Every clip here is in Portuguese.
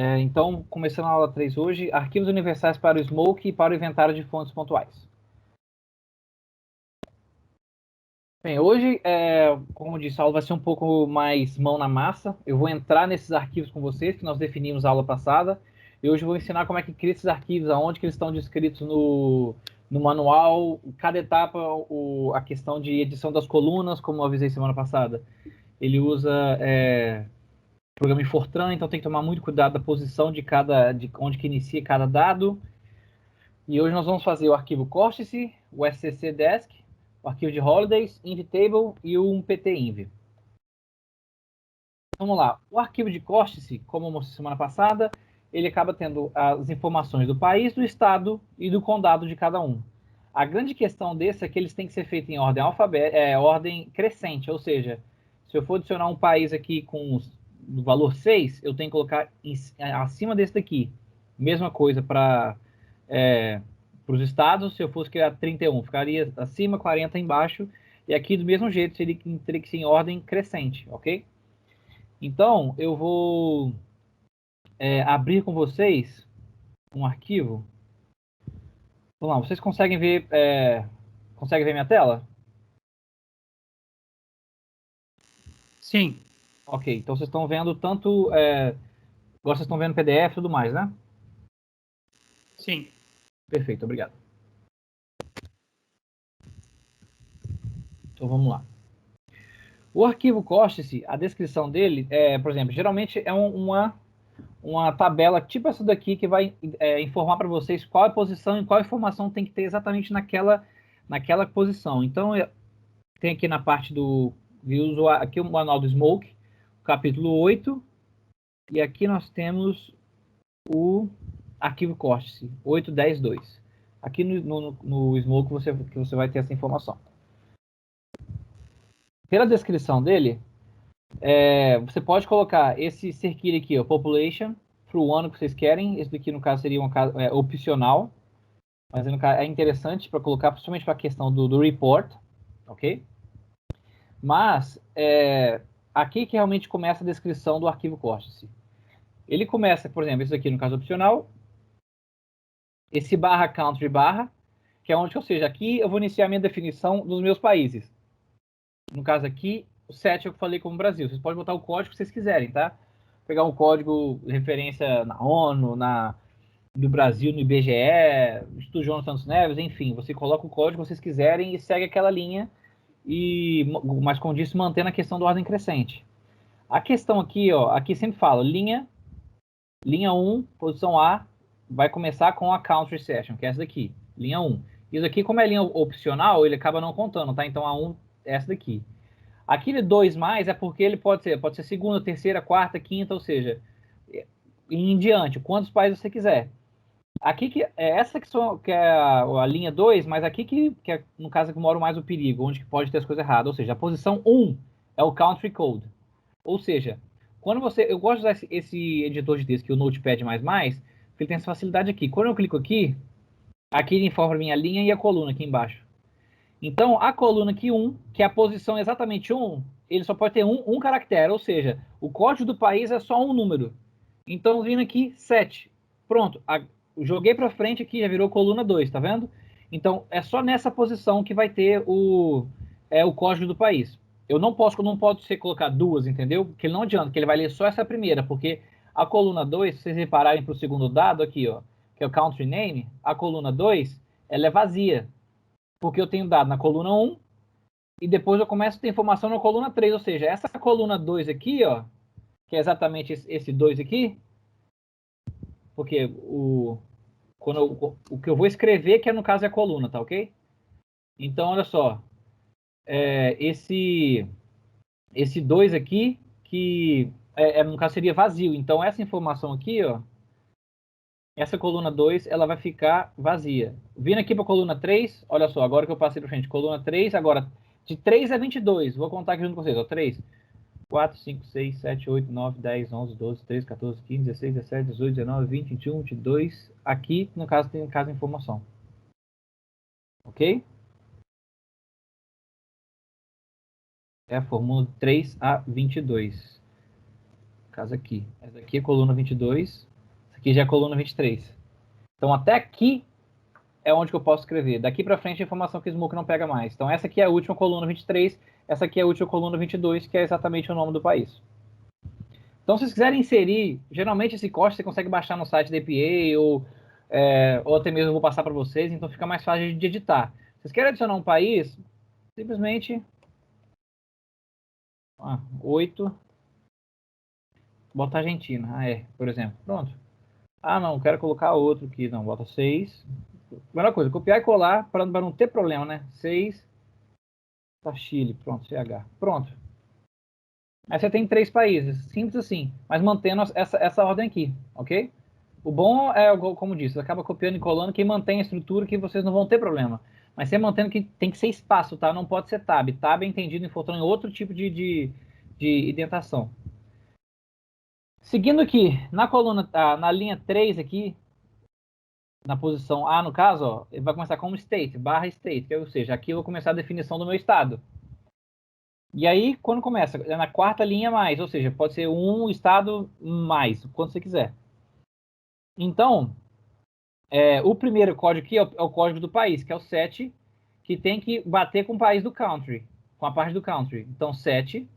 Então, começando a aula 3 hoje, arquivos universais para o Smoke e para o inventário de fontes pontuais. Bem, hoje, como eu disse, a aula vai ser um pouco mais mão na massa. Eu vou entrar nesses arquivos com vocês, que nós definimos na aula passada. E hoje eu vou ensinar como é que cria esses arquivos, aonde que eles estão descritos no manual, cada etapa, a questão de edição das colunas, como eu avisei semana passada. Ele usa programa em Fortran, então tem que tomar muito cuidado da posição de onde que inicia cada dado. E hoje nós vamos fazer o arquivo Córtice, o SCC Desk, o arquivo de Holidays, InvTable e um PT-Inv. Vamos lá. O arquivo de Córtice, como eu mostrei semana passada, ele acaba tendo as informações do país, do estado e do condado de cada um. A grande questão desse é que eles têm que ser feitos em ordem ordem crescente, ou seja, se eu for adicionar um país aqui com o valor 6, eu tenho que colocar acima desse daqui. Mesma coisa para os estados, se eu fosse criar 31, ficaria acima, 40 embaixo, e aqui do mesmo jeito teria que ser em ordem crescente, ok? Então, eu vou abrir com vocês um arquivo. Vamos lá, vocês conseguem ver minha tela? Sim. Ok, então vocês estão vendo tanto... agora vocês estão vendo PDF e tudo mais, né? Sim. Perfeito, obrigado. Então vamos lá. O arquivo Córtice, a descrição dele, por exemplo, geralmente é uma tabela tipo essa daqui que vai informar para vocês qual é a posição e qual informação tem que ter exatamente naquela posição. Então, tem aqui na parte do... aqui o manual do Smoke, capítulo 8, e aqui nós temos o arquivo Córtice, 8.10.2. Aqui no Smoke que você vai ter essa informação. Pela descrição dele, você pode colocar esse cerquilho aqui, ó, Population, para o ano que vocês querem. Esse daqui, no caso, seria opcional, mas é interessante para colocar, principalmente para a questão do report, ok? Mas, aqui que realmente começa a descrição do arquivo Córtice. Ele começa, por exemplo, esse aqui, no caso opcional, esse barra country barra, que é onde, ou seja, aqui eu vou iniciar a minha definição dos meus países. No caso aqui, o 7 é o que eu falei como Brasil. Vocês podem botar o código que vocês quiserem, tá? Pegar um código de referência na ONU, do Brasil, no IBGE, Instituto João Santos Neves, enfim. Você coloca o código que vocês quiserem e segue aquela linha. Mas como disse, mantendo a questão da ordem crescente. A questão aqui, ó, aqui sempre fala, linha 1, posição A, vai começar com a country session, que é essa daqui, linha 1. Isso aqui, como é linha opcional, ele acaba não contando, tá? Então a 1 é essa daqui. Aquele 2 mais é porque ele pode ser segunda, terceira, quarta, quinta, ou seja, em diante, quantos países você quiser. Aqui essa que é a linha 2, mas aqui que é, no caso, que mora mais o perigo, onde pode ter as coisas erradas. Ou seja, a posição 1 é o country code. Ou seja, quando eu gosto de usar esse editor de texto, que é o Notepad++, porque ele tem essa facilidade aqui. Quando eu clico aqui ele informa a minha linha e a coluna aqui embaixo. Então, a coluna aqui 1, que é a posição exatamente 1, ele só pode ter um caractere, ou seja, o código do país é só um número. Então, vindo aqui, 7. Pronto, joguei para frente aqui, já virou coluna 2, tá vendo? Então, é só nessa posição que vai ter o código do país. Eu não posso ser colocar duas, entendeu? Porque não adianta, porque ele vai ler só essa primeira, porque a coluna 2, se vocês repararem para o segundo dado aqui, ó, que é o country name, a coluna 2, ela é vazia. Porque eu tenho dado na coluna 1 e depois eu começo a ter informação na coluna 3, ou seja, essa coluna 2 aqui, ó, que é exatamente esse 2 aqui, porque o que eu vou escrever, que no caso é a coluna, tá ok? Então, olha só, esse 2 aqui, que no caso seria vazio, então essa informação aqui, ó, essa coluna 2, ela vai ficar vazia. Vindo aqui para a coluna 3, olha só, agora que eu passei para frente, coluna 3, agora de 3 a 22, vou contar aqui junto com vocês, ó, 3, 4, 5, 6, 7, 8, 9, 10, 11, 12, 13, 14, 15, 16, 17, 18, 19, 20, 21, 22, aqui, no caso, tem informação. Ok? É a fórmula 3 a 22. Caso aqui. Essa aqui é a coluna 22. Aqui já é a coluna 23. Então, até aqui é onde que eu posso escrever. Daqui para frente, a informação que o Smoke não pega mais. Então, essa aqui é a última coluna 23, essa aqui é a última coluna 22, que é exatamente o nome do país. Então, se vocês quiserem inserir, geralmente esse código você consegue baixar no site da APA ou até mesmo eu vou passar para vocês, então fica mais fácil de editar. Se vocês querem adicionar um país, simplesmente 8, bota Argentina, por exemplo, pronto. Não, quero colocar outro aqui, não, bota 6. Primeira coisa, copiar e colar para não ter problema, né? 6, tá Chile, pronto, CH, pronto. Aí você tem 3 países, simples assim, mas mantendo essa ordem aqui, ok? O bom é, como disse, acaba copiando e colando, que mantém a estrutura que vocês não vão ter problema. Mas você mantendo que tem que ser espaço, tá? Não pode ser tab. Tab é entendido em Fortran em outro tipo de indentação. Seguindo aqui, na coluna, na linha 3 aqui, na posição A, no caso, ó, ele vai começar como state, barra state, ou seja, aqui eu vou começar a definição do meu estado. E aí, quando começa? É na quarta linha mais, ou seja, pode ser um estado mais, quando você quiser. Então, o primeiro código aqui é o código do país, que é o 7, que tem que bater com o país do country, com a parte do country. Então, 7,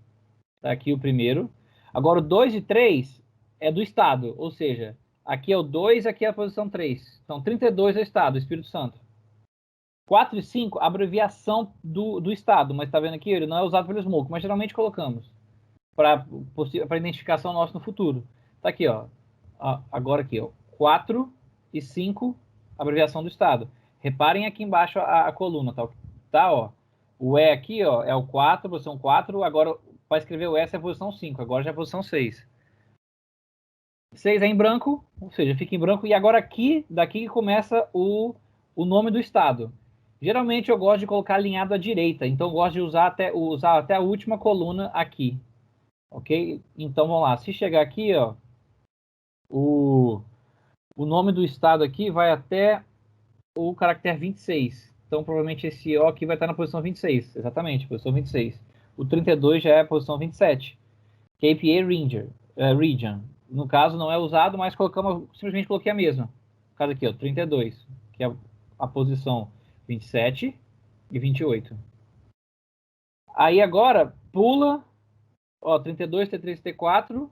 tá aqui o primeiro. Agora, o 2 e 3 é do estado, ou seja, aqui é o 2, aqui é a posição 3. Então, 32 é o estado, Espírito Santo. 4 e 5, abreviação do estado, mas tá vendo aqui, ele não é usado pelo Smoke, mas geralmente colocamos para identificação nossa no futuro. Tá aqui, ó. Agora aqui, ó. 4 e 5, abreviação do estado. Reparem aqui embaixo a coluna, tá, ó. O E aqui, ó, é o 4, posição 4, agora para escrever o S é a posição 5, agora já é a posição 6. 6 é em branco, ou seja, fica em branco, e agora aqui, daqui começa o nome do estado. Geralmente eu gosto de colocar alinhado à direita, então eu gosto de usar até a última coluna aqui. Ok? Então vamos lá. Se chegar aqui, ó, o nome do estado aqui vai até o caractere 26. Então provavelmente esse O aqui vai estar na posição 26. Exatamente, posição 26. O 32 já é a posição 27. KPA Region. No caso não é usado, mas simplesmente coloquei a mesma. No caso aqui, ó, 32, que é a posição 27 e 28. Aí agora pula, ó, 32, T3, T4.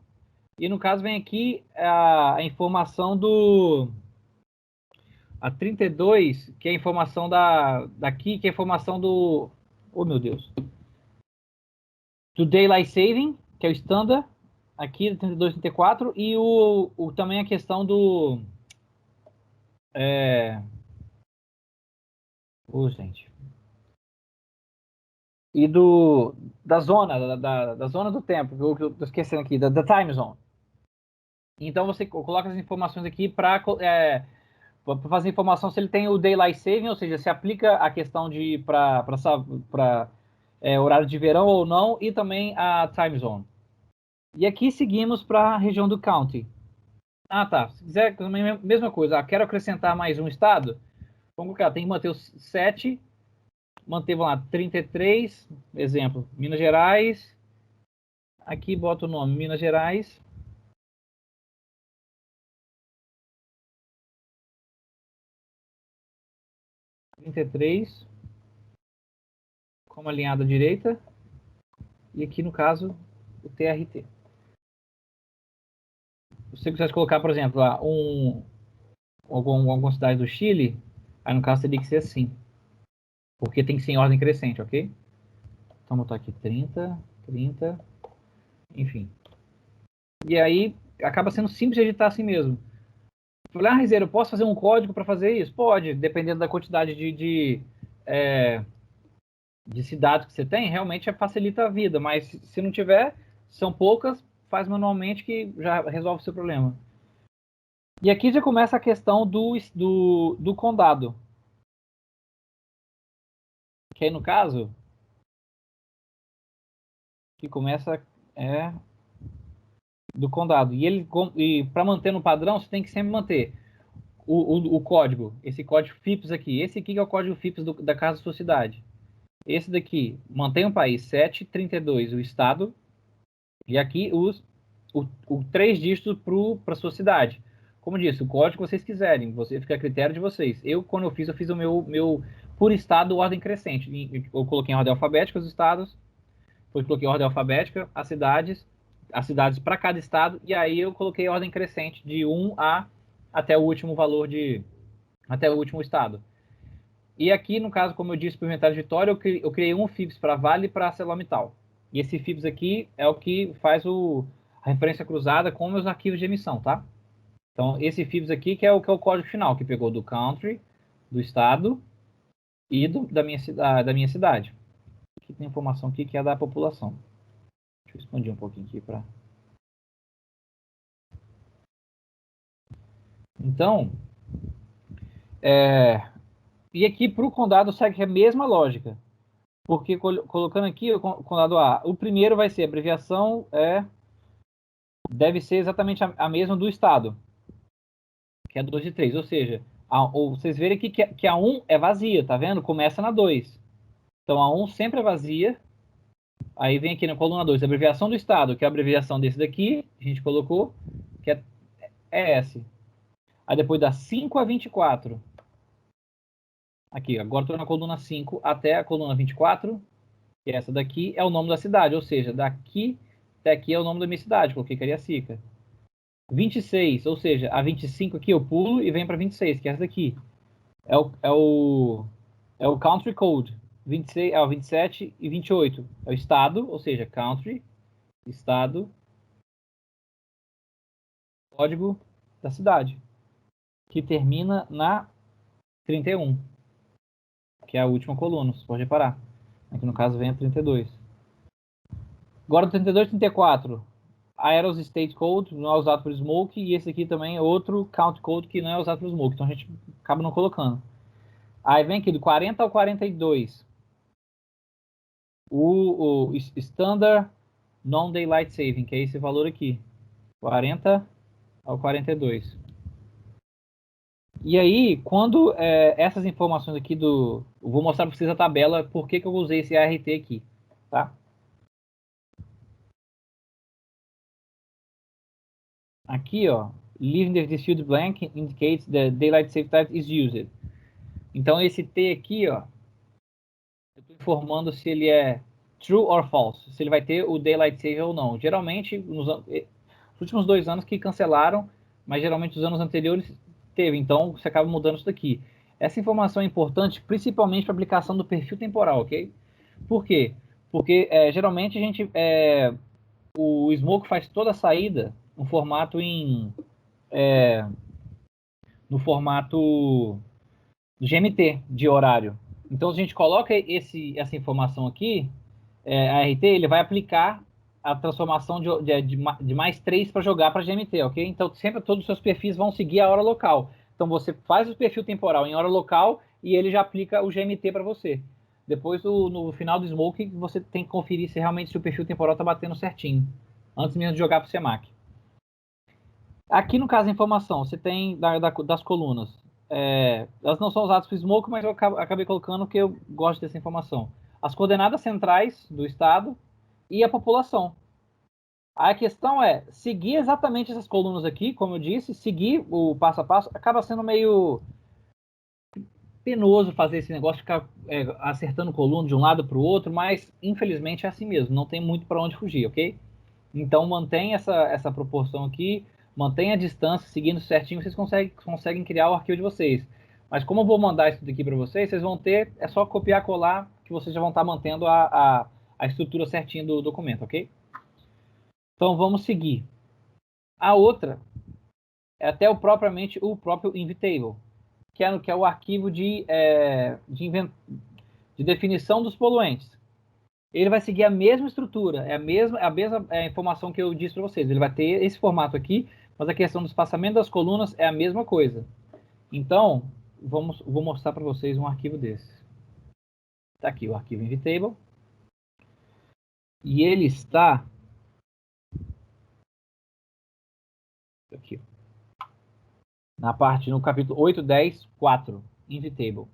E no caso vem aqui a informação a 32, que é a informação daqui, que é a informação do... Oh, meu Deus. Do Daylight Saving, que é o standard, aqui, 32, 34. E também a questão do... gente. E da zona, da zona do tempo, que eu tô esquecendo aqui, da time zone. Então você coloca as informações aqui para fazer informação se ele tem o Daylight Saving, ou seja, se aplica a questão de para horário de verão ou não, e também a time zone. E aqui seguimos para a região do county. Tá. Se quiser, mesma coisa. Quero acrescentar mais um estado. Vamos colocar, tem que manter os 7, manter, vamos lá, 33, exemplo, Minas Gerais. Aqui bota o nome, Minas Gerais. Como alinhado à direita. E aqui, no caso, o TRT. Se você quiser colocar, por exemplo, lá, alguma cidade do Chile, aí no caso teria que ser assim. Porque tem que ser em ordem crescente, ok? Então, vou botar aqui 30, enfim. E aí, acaba sendo simples de editar assim mesmo. Falei, Rizeiro, eu posso fazer um código para fazer isso? Pode, dependendo da quantidade de cidades que você tem, realmente facilita a vida. Mas se não tiver, são poucas, faz manualmente que já resolve o seu problema. E aqui já começa a questão do condado. Que aí, no caso, que começa do condado. E para manter no padrão, você tem que sempre manter o código. Esse código FIPS aqui. Esse aqui que é o código FIPS da casa da sua cidade. Esse daqui, mantém o país 732, o estado. E aqui o 3 dígitos para a sua cidade. como eu disse, o código que vocês quiserem, você fica a critério de vocês. Quando eu fiz o meu por estado, ordem crescente. Eu coloquei em ordem alfabética os estados, depois coloquei em ordem alfabética as cidades para cada estado, e aí eu coloquei ordem crescente de 1 a até o último valor até o último estado. E aqui, no caso, como eu disse, para o inventário de Vitória, eu criei um FIPS para Vale e para ArcelorMittal. E esse FIPS aqui é o que faz a referência cruzada com meus arquivos de emissão, tá? Então, esse FIPS aqui que é o código final, que pegou do country, do estado e da minha cidade. Aqui tem informação aqui que é da população. Deixa eu expandir um pouquinho aqui para... Então, e aqui para o condado segue a mesma lógica. Porque colocando aqui o condado A, o primeiro vai ser a abreviação, deve ser exatamente a mesma do estado, que é 2 de 3. Ou seja, vocês verem aqui que a 1 é vazia, tá vendo? Começa na 2. Então a 1 sempre é vazia. Aí vem aqui na coluna 2, a abreviação do estado, que é a abreviação desse daqui, a gente colocou, que é ES. Aí depois da 5 a 24. Aqui, agora estou na coluna 5 até a coluna 24, que essa daqui é o nome da cidade, ou seja, daqui até aqui é o nome da minha cidade, coloquei Cariacica. 26, ou seja, a 25 aqui eu pulo e venho para 26, que é essa daqui. É o Country Code. 26, o 27 e 28. É o estado, ou seja, Country, estado, código da cidade, que termina na 31, que é a última coluna, você pode reparar. Aqui no caso vem a 32. Agora o 32 e 34. Aeros State Code não é usado por Smoke, e esse aqui também é outro Count Code que não é usado por Smoke, então a gente acaba não colocando. Aí vem aqui do 40 ao 42. O Standard Non-Daylight Saving, que é esse valor aqui. 40 ao 42. E aí, quando essas informações aqui eu vou mostrar para vocês a tabela, por que eu usei esse ART aqui, tá? Aqui, ó, leaving the field blank indicates the daylight saving time is used. Então, esse T aqui, ó, eu estou informando se ele é true or false, se ele vai ter o daylight saving ou não. Geralmente, nos últimos 2 anos que cancelaram, mas geralmente os anos anteriores teve, então você acaba mudando isso daqui. Essa informação é importante, principalmente para a aplicação do perfil temporal, ok? Por quê? Porque geralmente o Smoke faz toda a saída no formato no formato GMT de horário. Então, se a gente coloca essa informação aqui, a RT, ele vai aplicar a transformação de mais 3 para jogar para GMT, ok? Então, sempre todos os seus perfis vão seguir a hora local. Então, você faz o perfil temporal em hora local e ele já aplica o GMT para você. Depois, no final do Smoke, você tem que conferir se realmente o perfil temporal está batendo certinho, antes mesmo de jogar para o CMAC. Aqui, no caso, a informação, você tem das colunas. Elas não são usadas para Smoke, mas eu acabei colocando porque eu gosto dessa informação. As coordenadas centrais do estado e a população. A questão é seguir exatamente essas colunas aqui, como eu disse, seguir o passo a passo. Acaba sendo meio penoso fazer esse negócio, ficar acertando coluna de um lado para o outro, mas infelizmente é assim mesmo, não tem muito para onde fugir, ok? Então mantém essa proporção aqui, mantenha a distância, seguindo certinho, vocês conseguem criar o arquivo de vocês. Mas como eu vou mandar isso daqui para vocês, vocês vão ter, é só copiar e colar, que vocês já vão estar mantendo a estrutura certinha do documento, ok? Então vamos seguir. A outra é até o próprio Invitable, que é o arquivo de definição dos poluentes. Ele vai seguir a mesma estrutura, é a mesma informação que eu disse para vocês. Ele vai ter esse formato aqui, mas a questão do espaçamento das colunas é a mesma coisa. Então, vou mostrar para vocês um arquivo desse. Está aqui o arquivo Invitable. E ele está aqui, no capítulo 8, 10, 4, Invitable.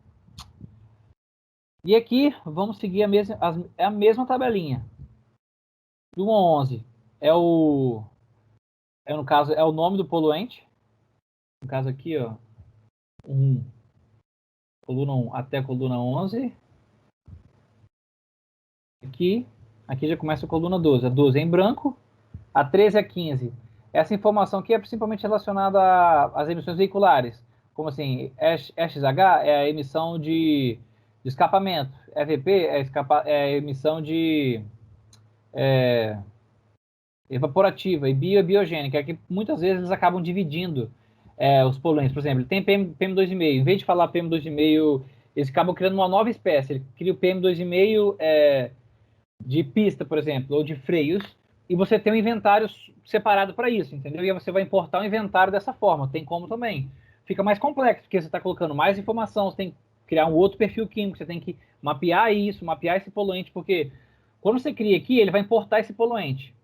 E aqui vamos seguir a mesma tabelinha. Do 1 ao 11 no caso, é o nome do poluente. no caso aqui, ó, coluna 1 até coluna 11. Aqui já começa a coluna 12. A 12 é em branco, a 13 a 15. Essa informação aqui é principalmente relacionada às emissões veiculares, como assim, SXH é a emissão de escapamento, EVP é a emissão de evaporativa, e biogênica, que muitas vezes eles acabam dividindo os poluentes. Por exemplo, tem PM2,5, em vez de falar PM2,5, eles acabam criando uma nova espécie, ele cria o PM2,5 de pista, por exemplo, ou de freios, e você tem um inventário separado para isso, entendeu? E aí você vai importar o inventário dessa forma, tem como também. Fica mais complexo, porque você está colocando mais informação, você tem que criar um outro perfil químico, você tem que mapear isso, mapear esse poluente, porque quando você cria aqui, ele vai importar esse poluente.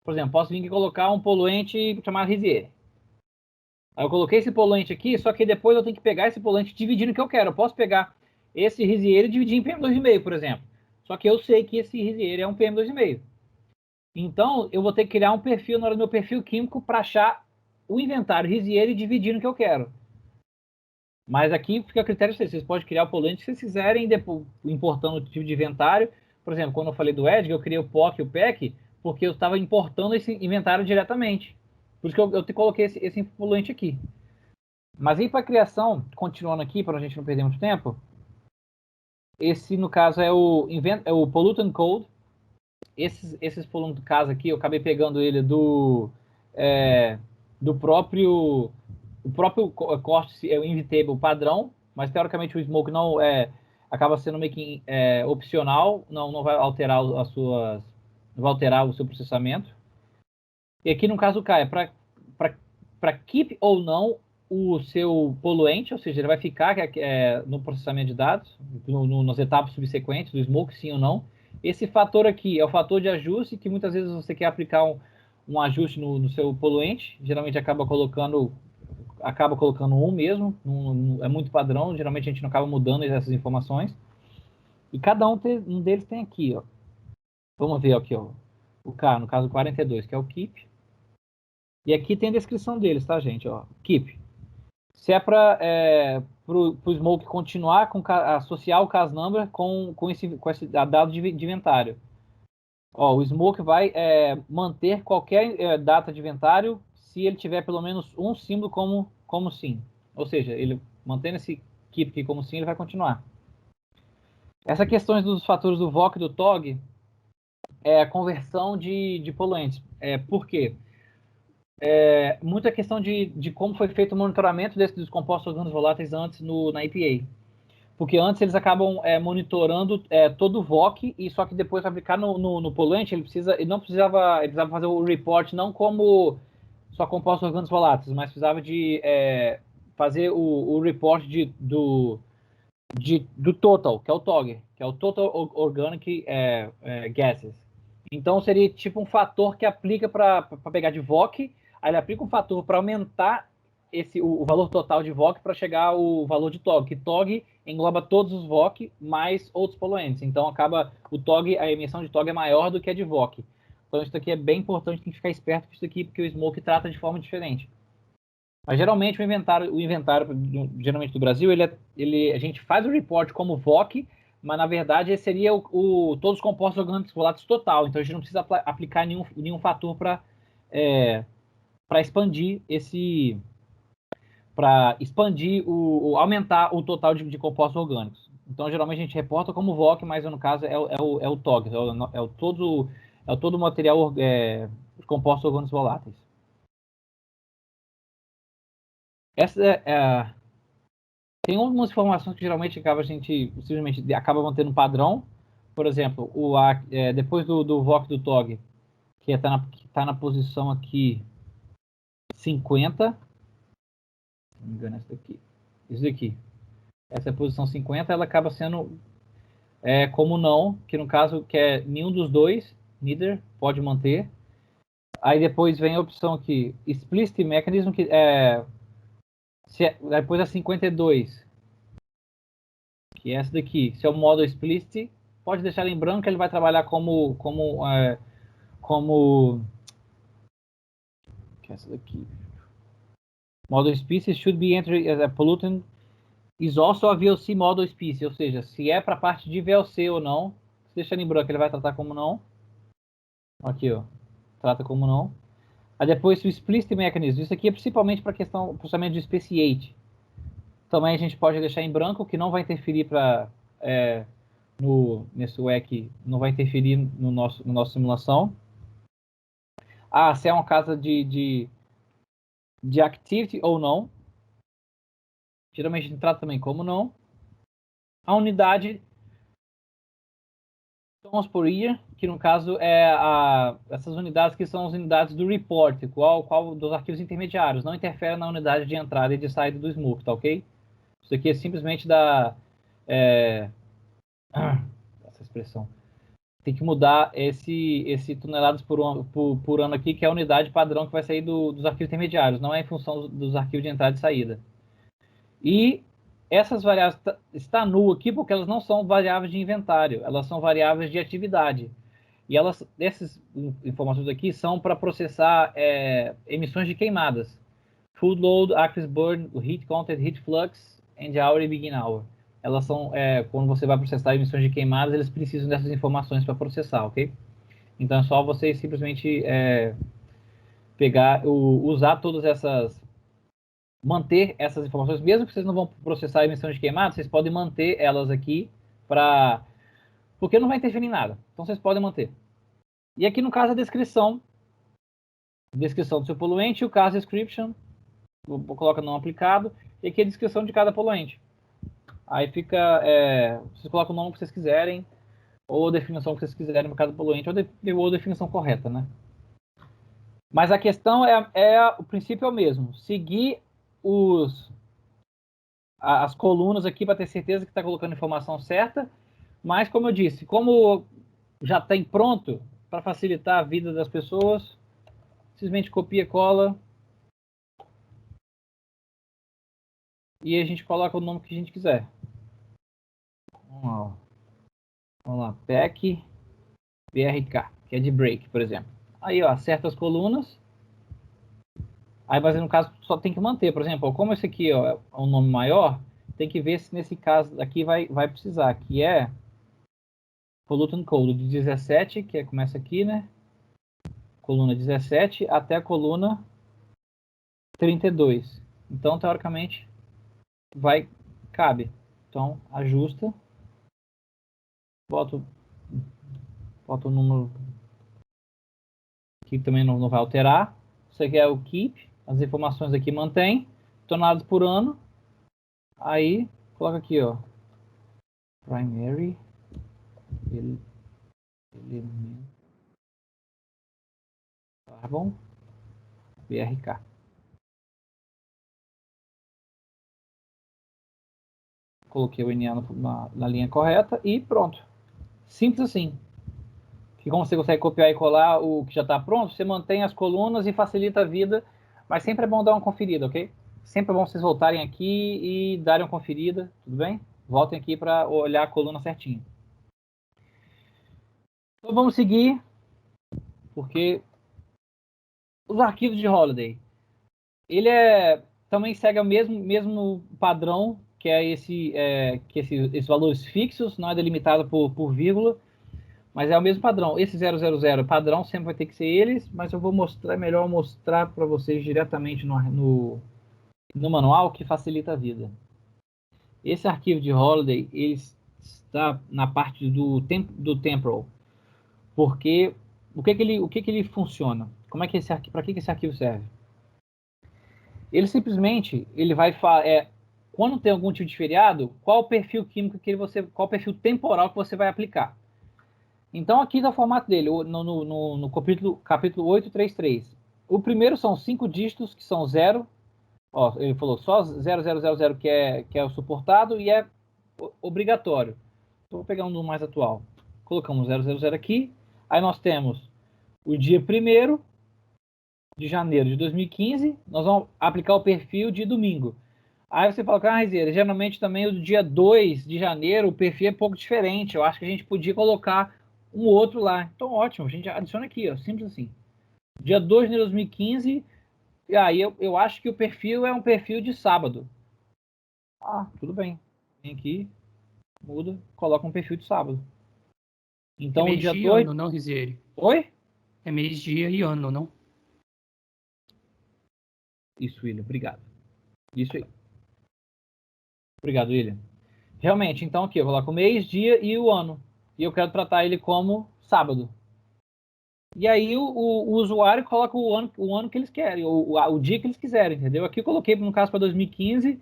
Por exemplo, posso vir aqui colocar um poluente chamado Rizier. Aí eu coloquei esse poluente aqui, só que depois eu tenho que pegar esse poluente e dividir no que eu quero. Eu posso pegar esse Rizier e dividir em PM2,5, por exemplo. Só que eu sei que esse Rizier é um PM2,5. Então, eu vou ter que criar um perfil na hora do meu perfil químico para achar o inventário Rizier e dividir no que eu quero. Mas aqui fica a critério de vocês. Vocês podem criar o poluente que vocês quiserem, depois, importando o tipo de inventário. Por exemplo, quando eu falei do Edgar, eu criei o POC e o PEC, porque eu estava importando esse inventário diretamente. Por isso que eu coloquei esse poluente aqui. Mas aí para a criação, continuando aqui, para a gente não perder muito tempo, esse, no caso, é o Pollutant Code. Esses poluentes, no caso aqui, eu acabei pegando ele do próprio cost invitable padrão, mas teoricamente o Smoke não acaba sendo meio que opcional, não vai alterar não vai alterar o seu processamento. E aqui no caso K é para keep ou não o seu poluente, ou seja, ele vai ficar no processamento de dados, nas etapas subsequentes do Smoke, sim ou não. Esse fator aqui é o fator de ajuste, que muitas vezes você quer aplicar um ajuste no seu poluente, geralmente acaba colocando um mesmo, é muito padrão, geralmente a gente não acaba mudando essas informações. E cada um deles tem aqui, ó. Vamos ver aqui, ó. O K, no caso 42, que é o keep. E aqui tem a descrição deles, tá, gente? Ó, keep. Se é para o Smoke continuar associar o CAS number com esse dado de inventário. Ó, o Smoke vai manter qualquer data de inventário se ele tiver pelo menos um símbolo como sim. Ou seja, ele mantendo esse keep aqui como sim, ele vai continuar. Essa questão dos fatores do VOC e do TOG é a conversão de poluentes. Por quê? Muita questão de como foi feito o monitoramento dos compostos orgânicos voláteis antes na EPA. Porque antes eles acabam monitorando todo o VOC, e só que depois para aplicar no poluente, ele precisava fazer o report não como só compostos orgânicos voláteis, mas precisava de fazer o report do total, que é o TOG, que é o Total Organic Gases. Então seria tipo um fator que aplica para pegar de VOC, aí ele aplica um fator para aumentar o valor total de VOC para chegar ao valor de TOG, que TOG engloba todos os VOC mais outros poluentes. Então acaba o TOG, a emissão de TOG é maior do que a de VOC. Então isso aqui é bem importante, tem que ficar esperto com isso aqui, porque o Smoke trata de forma diferente. Mas geralmente o inventário geralmente do Brasil, a gente faz o report como VOC, mas na verdade seria todos os compostos orgânicos voláteis total. Então a gente não precisa aplicar nenhum fator para expandir aumentar o total de compostos orgânicos. Então geralmente a gente reporta como VOC, mas no caso é o TOG, é todo o material os compostos orgânicos voláteis. Tem algumas informações que geralmente a gente simplesmente acaba mantendo um padrão. Por exemplo, depois do VOC do TOG, que está na posição aqui 50. Se não me engano, essa daqui. Isso daqui. Essa é a posição 50, ela acaba sendo como não, que no caso que é nenhum dos dois, neither, pode manter. Aí depois vem a opção aqui, explicit mechanism, que depois a 52, que é essa daqui. Se é o modo explicit, pode deixar ele em branco, ele vai trabalhar como que é essa daqui. Model species should be entered as a pollutant is also a VLC model species, ou seja, se é para a parte de VLC ou não, se deixar em branco ele vai tratar como não. Aqui, ó, trata como não. Aí depois o explicit mechanism, isso aqui é principalmente para questão, processamento de speciate. Também a gente pode deixar em branco, que não vai interferir para nesse WEC, não vai interferir no nossa simulação. Se é uma casa de activity ou não. Geralmente a gente trata também como não. A unidade tons por year, que no caso essas unidades que são as unidades do report, qual dos arquivos intermediários, não interfere na unidade de entrada e de saída do Smoke, tá ok? Isso aqui é simplesmente essa expressão. Tem que mudar esse toneladas por ano aqui, que é a unidade padrão que vai sair dos arquivos intermediários, não é em função dos arquivos de entrada e saída. E essas variáveis está nulo aqui porque elas não são variáveis de inventário, elas são variáveis de atividade. E essas informações aqui são para processar emissões de queimadas. Food load, active burn, heat content, heat flux, and hour e begin hour. Elas são, quando você vai processar emissões de queimadas, eles precisam dessas informações para processar, ok? Então é só você simplesmente usar todas essas, manter essas informações, mesmo que vocês não vão processar a emissão de queimadas, vocês podem manter elas aqui porque não vai interferir em nada. Então vocês podem manter. E aqui no caso a descrição do seu poluente e o caso description, coloca não aplicado, e aqui a descrição de cada poluente. Aí fica, vocês colocam o nome que vocês quiserem, ou a definição que vocês quiserem para cada poluente, ou a definição correta, né? Mas a questão o princípio é o mesmo, seguir as colunas aqui para ter certeza que está colocando a informação certa, mas como eu disse, como já tem pronto, para facilitar a vida das pessoas, simplesmente copia e cola, e a gente coloca o nome que a gente quiser. Vamos lá, PEC BRK, que é de break, por exemplo. Aí, ó, acerta as colunas. Aí, mas no caso, só tem que manter. Por exemplo, como esse aqui ó, é um nome maior, tem que ver se nesse caso aqui vai precisar, que é pollutant code de 17, que começa aqui, né? Coluna 17 até a coluna 32. Então, teoricamente, cabe. Então, ajusta. Bota o número que também não vai alterar. Isso aqui é o keep. As informações aqui mantém. Toneladas por ano. Aí, coloca aqui, ó. Primary element carbon BRK. Coloquei o NA na linha correta e pronto. Simples assim. Que como você consegue copiar e colar o que já está pronto, você mantém as colunas e facilita a vida, mas sempre é bom dar uma conferida, ok? Sempre é bom vocês voltarem aqui e darem uma conferida, tudo bem? Voltem aqui para olhar a coluna certinho. Então vamos seguir, porque os arquivos de Holiday, ele também segue o mesmo padrão, que é esses valores fixos, não é delimitado por vírgula, mas é o mesmo padrão. Esse 000 padrão sempre vai ter que ser eles, mas eu vou melhor mostrar para vocês diretamente no manual, que facilita a vida. Esse arquivo de Holiday, ele está na parte do temporal, porque o que ele funciona? Para que esse arquivo serve? Ele simplesmente vai quando tem algum tipo de feriado, qual o perfil químico qual o perfil temporal que você vai aplicar? Então aqui está o formato dele, no capítulo 833. O primeiro são 5 dígitos, que são 0. Ó, ele falou só 0000 que é o suportado e é obrigatório. Então, vou pegar um mais atual. Colocamos 000 aqui. Aí nós temos o dia 1º de janeiro de 2015. Nós vamos aplicar o perfil de domingo. Aí você fala, Rizeira, geralmente também o dia 2 de janeiro o perfil é um pouco diferente. Eu acho que a gente podia colocar um outro lá. Então, ótimo, a gente adiciona aqui, ó, simples assim. Dia 2 de 2015, E aí eu acho que o perfil é um perfil de sábado. Ah, tudo bem. Vem aqui, muda, coloca um perfil de sábado. É Então o mês dia de 2. ano, não, Risieri? Oi? É mês, dia e ano, não? Isso, William, obrigado. Isso aí. Obrigado, William. Realmente, então aqui, eu coloco o mês, dia e o ano. E eu quero tratar ele como sábado. E aí o usuário coloca o ano que eles querem, o dia que eles quiserem, entendeu? Aqui eu coloquei, no caso, para 2015.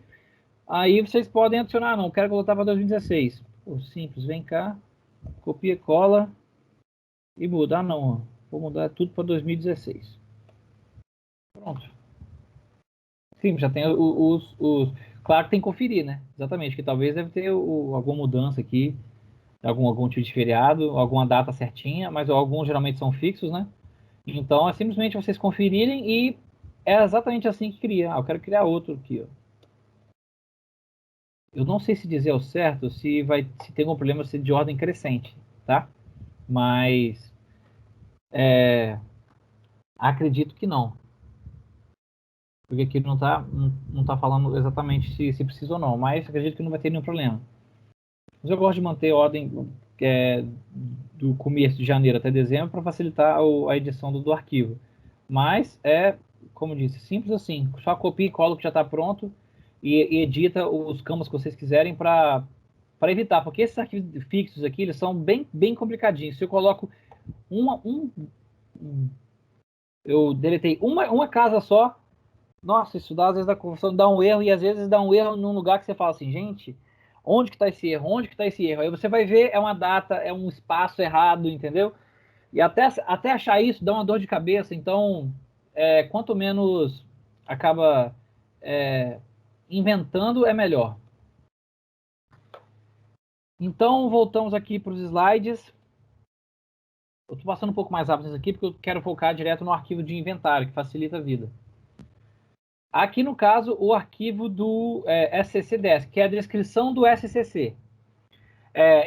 Aí vocês podem adicionar, não, quero colocar para 2016. Pô, simples, vem cá, copia, cola e muda. Ah, não, ó, vou mudar tudo para 2016. Pronto. Sim, já tem Claro que tem que conferir, né? Exatamente, que talvez deve ter alguma mudança aqui, algum tipo de feriado, alguma data certinha, mas alguns geralmente são fixos, né? Então é simplesmente vocês conferirem e é exatamente assim que cria. Ah, eu quero criar outro aqui, ó. Eu não sei se dizer ao certo se tem algum problema se de ordem crescente, tá? Mas acredito que não. Porque aqui não tá falando exatamente se precisa ou não, mas acredito que não vai ter nenhum problema. Mas eu gosto de manter a ordem do começo de janeiro até dezembro para facilitar a edição do arquivo. Mas como disse, simples assim. Só copia e cola o que já está pronto e edita os campos que vocês quiserem para evitar, porque esses arquivos fixos aqui eles são bem complicadinhos. Se eu coloco uma, um, eu deletei uma casa só, nossa, isso dá, às vezes dá um erro, e às vezes dá um erro num lugar que você fala assim, gente, onde que tá esse erro? Onde que tá esse erro? Aí você vai ver, é uma data, é um espaço errado, entendeu? E até achar isso dá uma dor de cabeça, então, quanto menos acaba é, inventando, é melhor. Então, voltamos aqui para os slides. Eu estou passando um pouco mais rápido aqui, porque eu quero focar direto no arquivo de inventário, que facilita a vida. Aqui, no caso, o arquivo do SCC Desk, que é a descrição do SCC.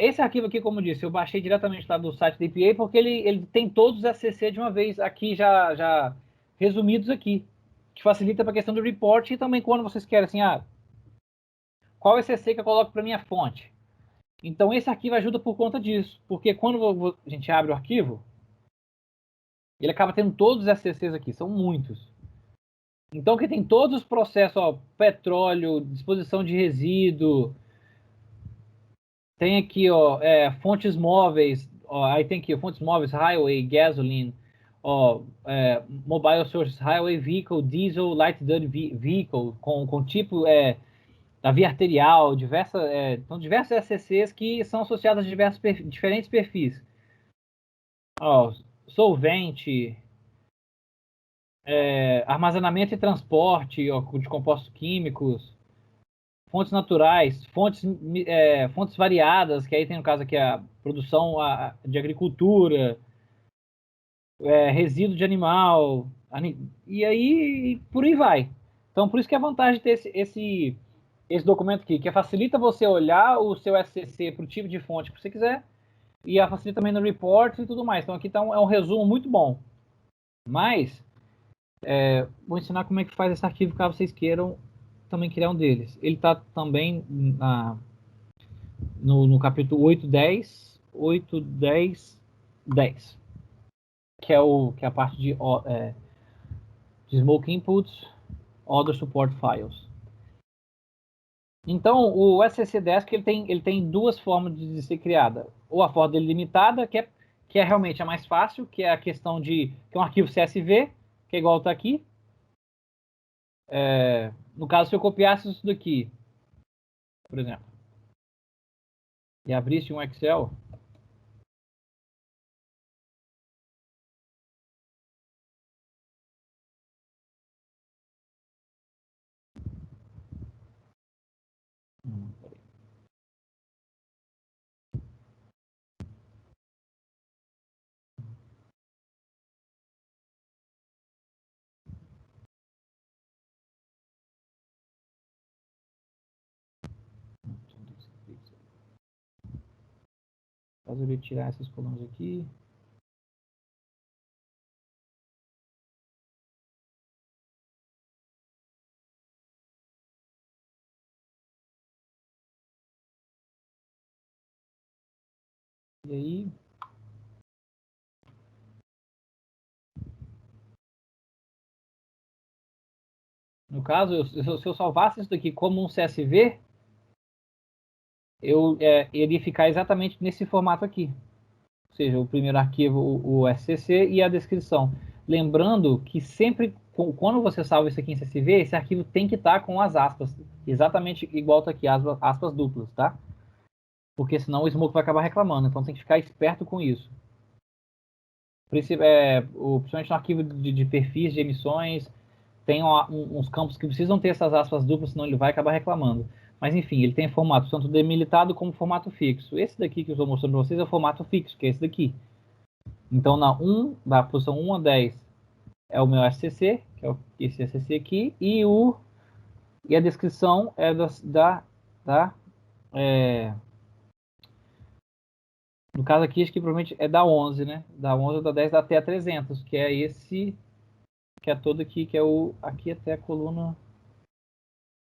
Esse arquivo aqui, como eu disse, eu baixei diretamente lá do site da EPA, porque ele tem todos os SCC de uma vez aqui, já resumidos aqui, que facilita para a questão do report e também quando vocês querem, assim, qual SCC que eu coloco para minha fonte? Então, esse arquivo ajuda por conta disso, porque quando a gente abre o arquivo, ele acaba tendo todos os SCCs aqui, são muitos. Então, que tem todos os processos, ó, petróleo, disposição de resíduo, tem aqui, ó, fontes móveis, ó, aí tem aqui, fontes móveis, highway, gasoline, ó, mobile sources, highway vehicle, diesel, light duty vehicle, com tipo da via arterial, então diversos SCCs que são associados a diferentes perfis. Ó, solvente, armazenamento e transporte ó, de compostos químicos, fontes naturais, fontes variadas, que aí tem no caso aqui a produção de agricultura, resíduo de animal, e aí por aí vai. Então por isso que é a vantagem de ter esse documento aqui, que facilita você olhar o seu SCC para o tipo de fonte que você quiser, e facilita também no report e tudo mais. Então aqui tá é um resumo muito bom. Mas vou ensinar como é que faz esse arquivo caso vocês queiram também criar um deles. Ele está também no capítulo 8, 10, 8, 10, 10, que é a parte de Smoke Inputs, Other Support Files. Então, o SCC Desk ele tem duas formas de ser criada. Ou a forma delimitada, que é realmente a mais fácil, que é a questão que é um arquivo CSV, que é igual está aqui. No caso, se eu copiasse isso daqui, por exemplo, e abrisse um Excel, caso ele tirar essas colunas aqui, E aí... No caso, se eu salvasse isso daqui como um CSV, eu iria ficar exatamente nesse formato aqui. Ou seja, o primeiro arquivo, o SCC e a descrição. Lembrando que sempre, quando você salva isso aqui em CSV, esse arquivo tem que estar com as aspas. Exatamente igual está aqui, aspas duplas, tá? Porque senão o Smoke vai acabar reclamando. Então tem que ficar esperto com isso. Principalmente no arquivo de perfis de emissões, tem uns campos que precisam ter essas aspas duplas, senão ele vai acabar reclamando. Mas enfim, ele tem formato tanto demilitado como formato fixo. Esse daqui que eu estou mostrando para vocês é o formato fixo, que é esse daqui. Então da posição 1 a 10 é o meu SCC, que é esse SCC aqui, e a descrição é no caso aqui, acho que provavelmente é da 11, né? Da 11 ou da 10 até a 300, que é esse, que é todo aqui, que é aqui até a coluna,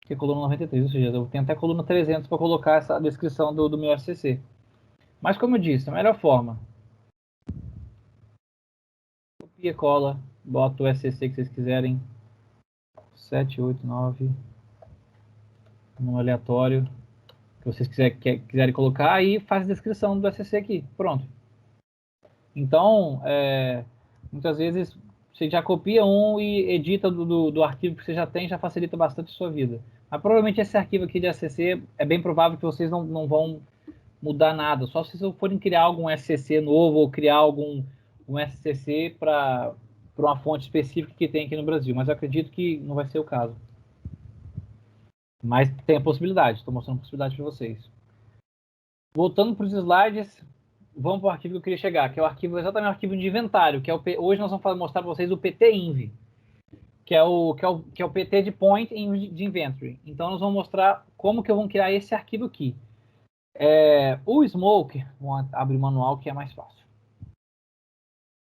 que é a coluna 93, ou seja, eu tenho até a coluna 300 para colocar essa descrição do meu SCC. Mas como eu disse, a melhor forma, copia, cola, bota o SCC que vocês quiserem, 7, 8, 9, no aleatório, que vocês quiserem colocar, e faz a descrição do SCC aqui, pronto. Então, muitas vezes você já copia um e edita do arquivo que você já tem, já facilita bastante a sua vida. Mas provavelmente esse arquivo aqui de SCC é bem provável que vocês não vão mudar nada, só se vocês forem criar algum SCC novo ou criar um SCC para uma fonte específica que tem aqui no Brasil, mas eu acredito que não vai ser o caso. Mas tem a possibilidade, estou mostrando a possibilidade para vocês. Voltando para os slides, vamos para o arquivo que eu queria chegar, que é exatamente o arquivo de inventário, que é hoje nós vamos mostrar para vocês o PT-inv, que é o PT de point de inventory. Então nós vamos mostrar como que eu vou criar esse arquivo aqui. O Smoke, vamos abrir o manual que é mais fácil.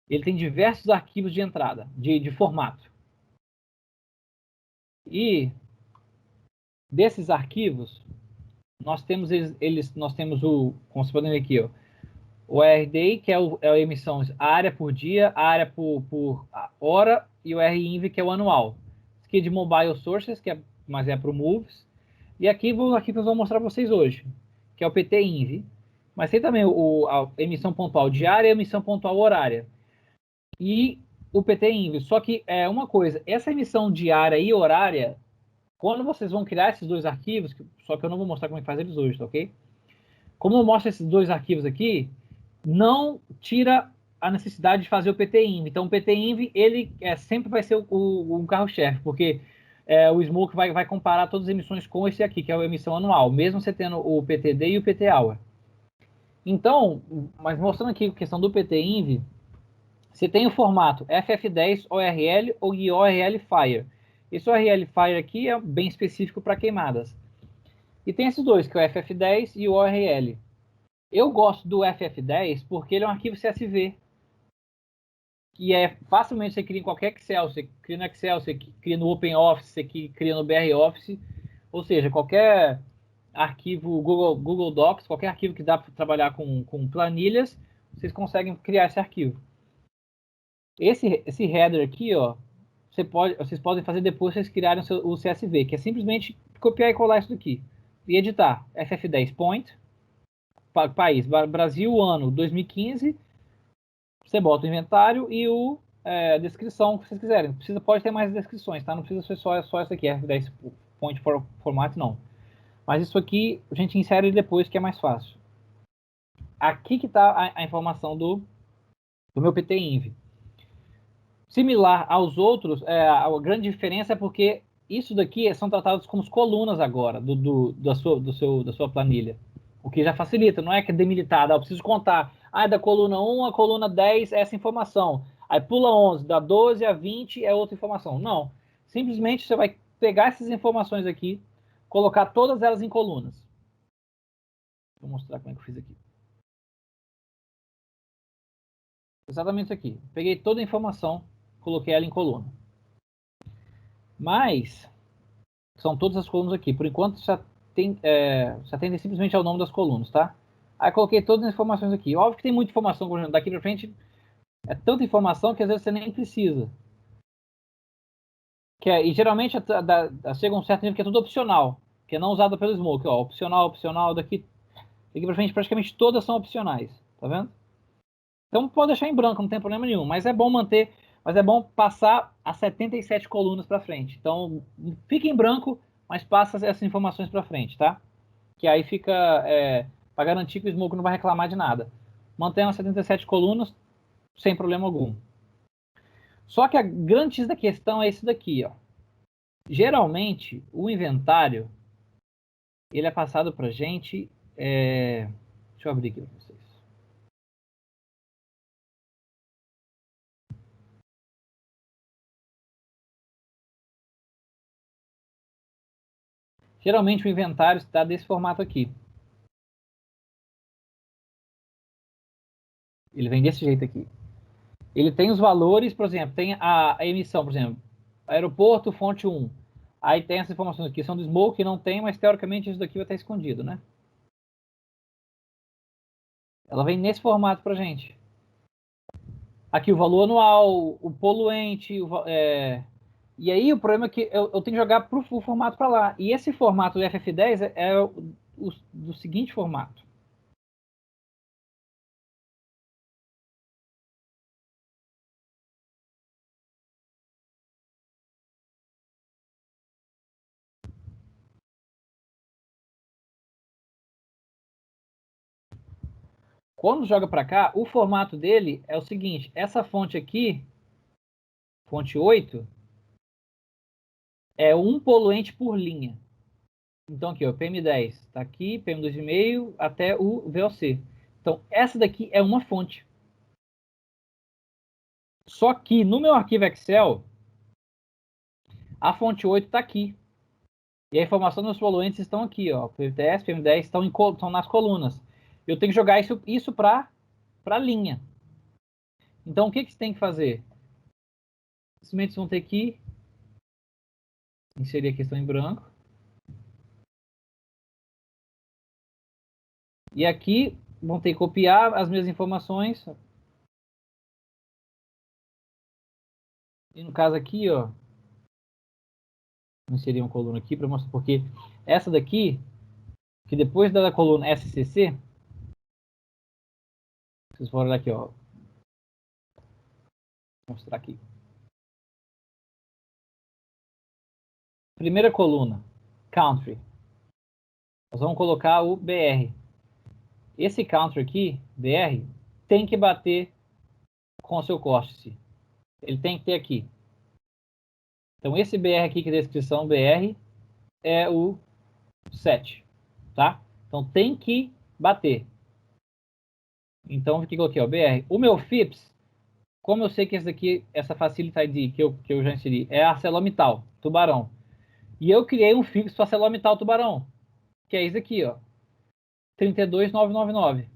Ele tem diversos arquivos de entrada, de formato. E desses arquivos, nós temos como vocês podem ver aqui, ó, o RDI, que é a emissão área por dia, área por hora, e o RINV, que é o anual. Isso aqui é de Mobile Sources, mas é para o Moves. E aqui que eu vou mostrar para vocês hoje, que é o PT-INV. Mas tem também a emissão pontual diária e a emissão pontual horária. E o PT-INV. Só que é uma coisa, essa emissão diária e horária, quando vocês vão criar esses dois arquivos, só que eu não vou mostrar como é que faz eles hoje, tá ok? Como eu mostro esses dois arquivos aqui, não tira a necessidade de fazer o PT-INV. Então, o PT-INV, ele sempre vai ser um carro-chefe, porque o Smoke vai comparar todas as emissões com esse aqui, que é a emissão anual, mesmo você tendo o PTD e o PT-Hour. Então, mas mostrando aqui a questão do PT-INV, você tem o formato FF10 ORL ou ORL Fire. Esse ORL Fire aqui é bem específico para queimadas. E tem esses dois, que é o FF10 e o ORL. Eu gosto do FF10 porque ele é um arquivo CSV. Que facilmente você cria em qualquer Excel. Você cria no Excel, você cria no OpenOffice, você cria no BROffice. Ou seja, qualquer arquivo Google Docs, qualquer arquivo que dá para trabalhar com planilhas, vocês conseguem criar esse arquivo. Esse header aqui, ó, vocês podem fazer depois que vocês criarem o CSV, que é simplesmente copiar e colar isso daqui. E editar FF10 point, país, Brasil, ano 2015, você bota o inventário e a descrição que vocês quiserem. Pode ter mais descrições, tá? Não precisa ser só essa aqui, F10 point format, não. Mas isso aqui a gente insere depois, que é mais fácil. Aqui que está a informação do meu PT-INV. Similar aos outros, a grande diferença é porque isso daqui são tratados como colunas agora da sua planilha. O que já facilita, não é que é demilitada. Eu preciso contar. Da coluna 1 à coluna 10 é essa informação. Aí pula 11, da 12 a 20 é outra informação. Não. Simplesmente você vai pegar essas informações aqui, colocar todas elas em colunas. Vou mostrar como é que eu fiz aqui. Exatamente isso aqui. Peguei toda a informação, coloquei ela em coluna. Mas são todas as colunas aqui. Por enquanto, se atendem simplesmente ao nome das colunas, tá? Aí coloquei todas as informações aqui. Óbvio que tem muita informação, daqui para frente é tanta informação que às vezes você nem precisa. E geralmente chega um certo nível que é tudo opcional, que é não usado pelo Smoke. Ó, opcional, daqui para frente praticamente todas são opcionais, tá vendo? Então pode deixar em branco, não tem problema nenhum, mas é bom manter, mas é bom passar as 77 colunas para frente. Então fica em branco, mas passa essas informações para frente, tá? Que aí fica para garantir que o Smoke não vai reclamar de nada. Mantenha as 77 colunas sem problema algum. Só que a grande X da questão é esse daqui, ó. Geralmente o inventário ele é passado para gente. Deixa eu abrir aqui para vocês. Geralmente o inventário está desse formato aqui. Ele vem desse jeito aqui. Ele tem os valores, por exemplo, tem a emissão, por exemplo, aeroporto, fonte 1. Aí tem essas informações aqui, são do Smoke, não tem, mas teoricamente isso daqui vai estar escondido, né? Ela vem nesse formato pra gente. Aqui o valor anual, o poluente, e aí o problema é que eu tenho que jogar pro formato para lá. E esse formato do FF10 é do seguinte formato. Quando joga para cá, o formato dele é o seguinte, essa fonte aqui, fonte 8, é um poluente por linha. Então aqui, ó, PM10, está aqui, PM2,5 até o VOC. Então essa daqui é uma fonte. Só que no meu arquivo Excel, a fonte 8 está aqui. E a informação dos poluentes estão aqui, ó. PM10, PM10 estão nas colunas. Eu tenho que jogar isso para a linha. Então o que você tem que fazer? Simplesmente vocês vão ter que inserir a questão em branco. E aqui vão ter que copiar as minhas informações. E no caso aqui, ó, vou inserir uma coluna aqui para mostrar porque essa daqui, que depois da coluna SCC, vocês foram aqui, ó, vou mostrar aqui. Primeira coluna, country. Nós vamos colocar o BR. Esse country aqui, BR, tem que bater com o seu corte. Ele tem que ter aqui. Então esse BR aqui, que é a descrição BR, é o 7, tá? Então tem que bater. Então o que eu coloquei, ó, BR. O meu FIPS, como eu sei que esse daqui, essa Facility ID que eu já inseri, é ArcelorMittal, Tubarão. E eu criei um FIPS para ArcelorMittal Tubarão, que é esse aqui, ó, 32999.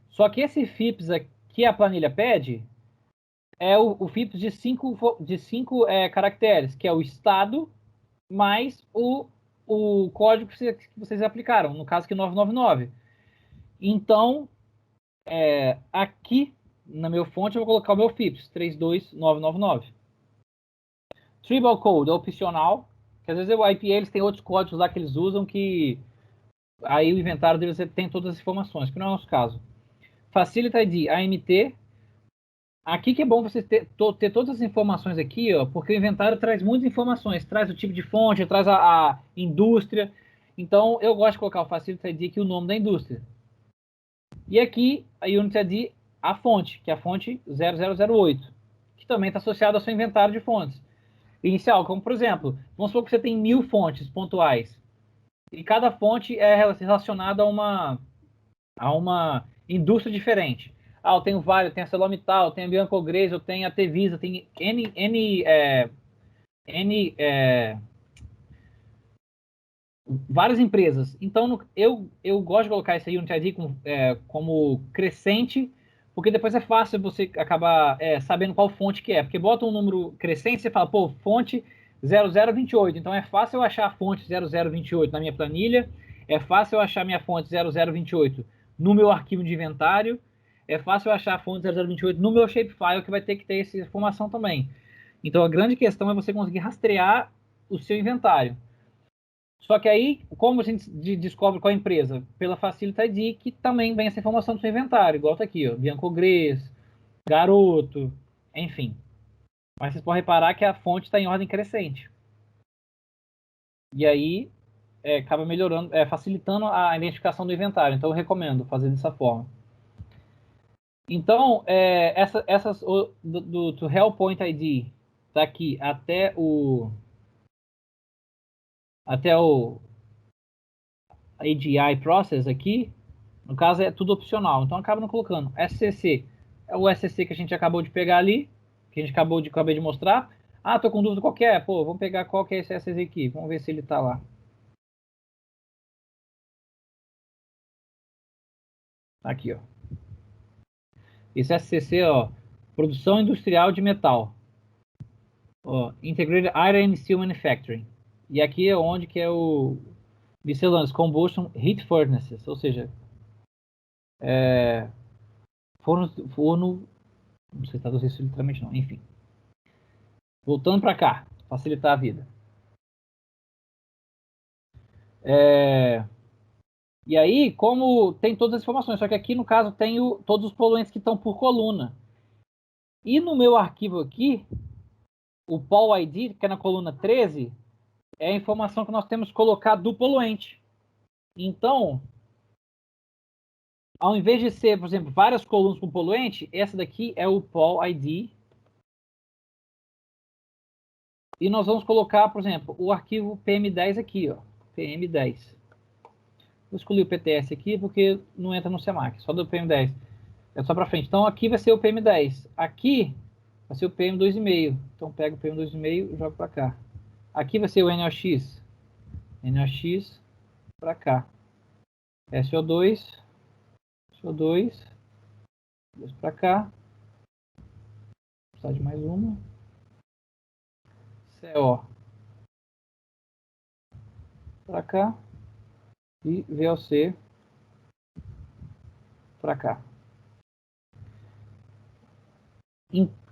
Só que esse FIPS aqui a planilha pede é o FIPS de 5 caracteres, que é o estado mais o código que vocês aplicaram, no caso aqui 999. Então, aqui na meu fonte eu vou colocar o meu FIPS, 32999. Tribal Code é opcional, que às vezes o IPA eles têm outros códigos lá que eles usam que aí o inventário deles tem todas as informações, que não é o nosso caso. Facility ID, AMT. Aqui que é bom você ter todas as informações aqui, ó, porque o inventário traz muitas informações, traz o tipo de fonte, traz a indústria. Então eu gosto de colocar o Facility ID aqui, o nome da indústria. E aqui a Unity ID, a fonte, que é a fonte 0008, que também está associada ao seu inventário de fontes. Inicial, como por exemplo, vamos supor que você tem 1000 fontes pontuais. E cada fonte é relacionada a uma indústria diferente. Eu tenho Vale, eu tenho a ArcelorMittal, eu tenho a Bianco Greze, eu tenho a Tevisa, tem várias empresas. Então, eu gosto de colocar esse Unity ID como crescente, porque depois é fácil você acabar sabendo qual fonte que é. Porque bota um número crescente, você fala, pô, fonte 0028. Então, é fácil eu achar a fonte 0028 na minha planilha, é fácil eu achar minha fonte 0028 no meu arquivo de inventário. É fácil eu achar a fonte 0028 no meu shapefile, que vai ter que ter essa informação também. Então, a grande questão é você conseguir rastrear o seu inventário. Só que aí, como a gente descobre qual é a empresa? Pela Facility ID, que também vem essa informação do seu inventário. Igual tá aqui, ó, Bianco Gress, Garoto, enfim. Mas vocês podem reparar que a fonte está em ordem crescente. E aí, acaba melhorando, facilitando a identificação do inventário. Então, eu recomendo fazer dessa forma. Então, do Help Point ID tá aqui até o AGI Process aqui, no caso é tudo opcional, então acaba não colocando. SCC é o SCC que a gente acabou de pegar ali, que a gente acabei de mostrar. Ah, tô com dúvida qualquer, pô, vamos pegar qual que é esse SCC aqui, vamos ver se ele tá lá. Aqui, ó. Esse SCC, ó, produção industrial de metal. Ó, Integrated Iron and Steel Manufacturing. E aqui é onde que é o Miscellaneous Combustion Heat Furnaces, ou seja, forno, não sei traduzir isso literalmente não, enfim. Voltando para cá, facilitar a vida. E aí, como tem todas as informações, só que aqui no caso tem todos os poluentes que estão por coluna. E no meu arquivo aqui, o Pol ID, que é na coluna 13, é a informação que nós temos que colocar do poluente. Então, ao invés de ser, por exemplo, várias colunas com poluente, essa daqui é o Pol ID. E nós vamos colocar, por exemplo, o arquivo PM10 aqui, ó, PM10. Vou escolher o PTS aqui porque não entra no CEMAC, só do PM10. É só para frente. Então aqui vai ser o PM10. Aqui vai ser o PM2,5. Então pega o PM2,5 e joga para cá. Aqui vai ser o NOx. NOx para cá. SO2. SO2. Para cá. Vou precisar de mais uma. CO. Para cá. E VOC para cá.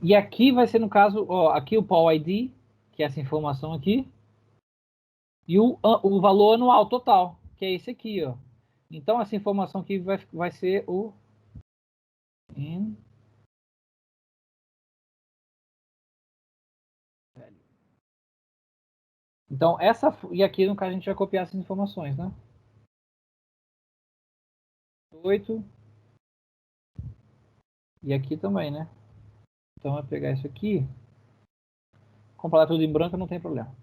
E aqui vai ser, no caso, ó, aqui o Pol ID, que é essa informação aqui, e o valor anual total, que é esse aqui, ó. Então, essa informação aqui vai ser o Então, e aqui, no caso, a gente vai copiar essas informações, né? 8. E aqui também, né? Então, eu vou pegar isso aqui. Comprar tudo em branco, não tem problema.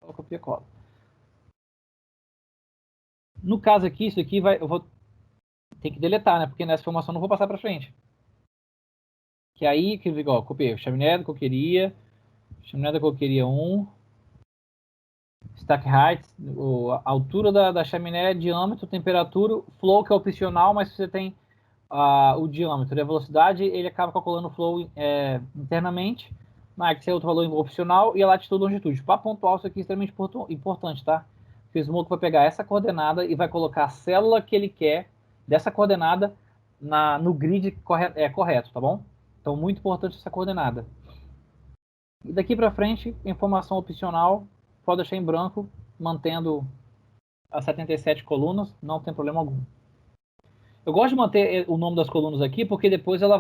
Só copia e cola. No caso aqui, isso aqui eu vou ter que deletar, né? Porque nessa informação eu não vou passar para frente. Que aí, que igual, copiei chaminé da coqueria 1, stack height, a altura da chaminé, diâmetro, temperatura, flow, que é opcional, mas se você tem o diâmetro e a velocidade, ele acaba calculando o flow internamente, mas que é outro valor opcional, e a latitude e longitude. Para pontuar, isso aqui é extremamente importante, tá? Porque o Smoke vai pegar essa coordenada e vai colocar a célula que ele quer dessa coordenada no grid correto, tá bom? Então, muito importante essa coordenada. E daqui para frente, informação opcional, pode deixar em branco, mantendo as 77 colunas, não tem problema algum. Eu gosto de manter o nome das colunas aqui, porque depois ela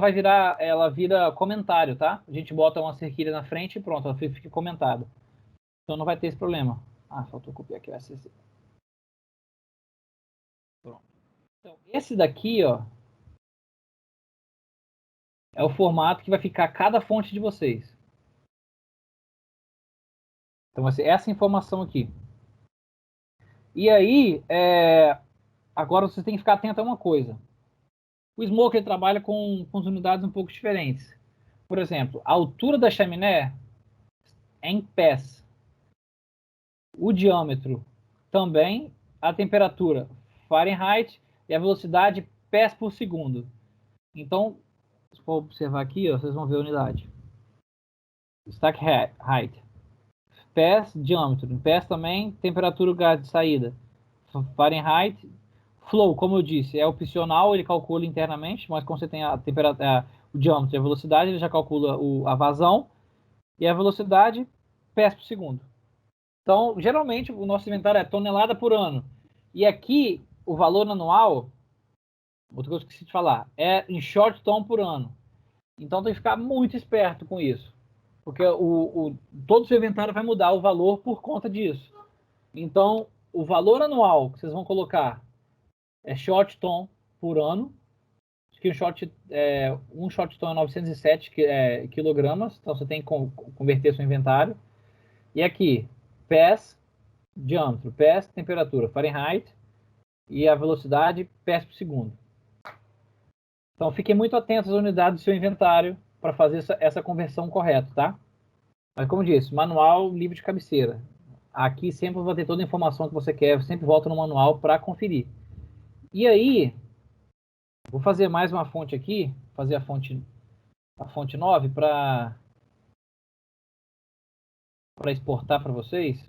vira comentário, tá? A gente bota uma cerquilha na frente e pronto, ela fica comentada. Então não vai ter esse problema. Ah, faltou copiar aqui o SCC. Pronto. Então, esse daqui, ó, é o formato que vai ficar cada fonte de vocês. Então vai ser essa informação aqui. E aí, agora vocês têm que ficar atento a uma coisa. O Smoke ele trabalha com unidades um pouco diferentes. Por exemplo, a altura da chaminé é em pés. O diâmetro também. A temperatura Fahrenheit e a velocidade pés por segundo. Então, se for observar aqui, ó, vocês vão ver a unidade. Stack height. PES, diâmetro. Em PES também, temperatura do gás de saída. Fahrenheit. Flow, como eu disse, é opcional, ele calcula internamente, mas quando você tem a temperatura, o diâmetro e a velocidade, ele já calcula a vazão e a velocidade PES por segundo. Então, geralmente, o nosso inventário é tonelada por ano. E aqui, o valor anual, outra coisa que eu esqueci de falar, é em short ton por ano. Então, tem que ficar muito esperto com isso. Porque todo o seu inventário vai mudar o valor por conta disso. Então, o valor anual que vocês vão colocar é short ton por ano. Acho que um short ton é 907 quilogramas. Então, você tem que converter seu inventário. E aqui, PES, diâmetro, PES, temperatura, Fahrenheit, e a velocidade, PES por segundo. Então, fiquem muito atentos às unidades do seu inventário para fazer essa conversão correta, tá? Mas, como disse, manual, livro de cabeceira. Aqui sempre vai ter toda a informação que você quer, sempre volta no manual para conferir. E aí, vou fazer mais uma fonte aqui, fazer a fonte 9 para exportar para vocês,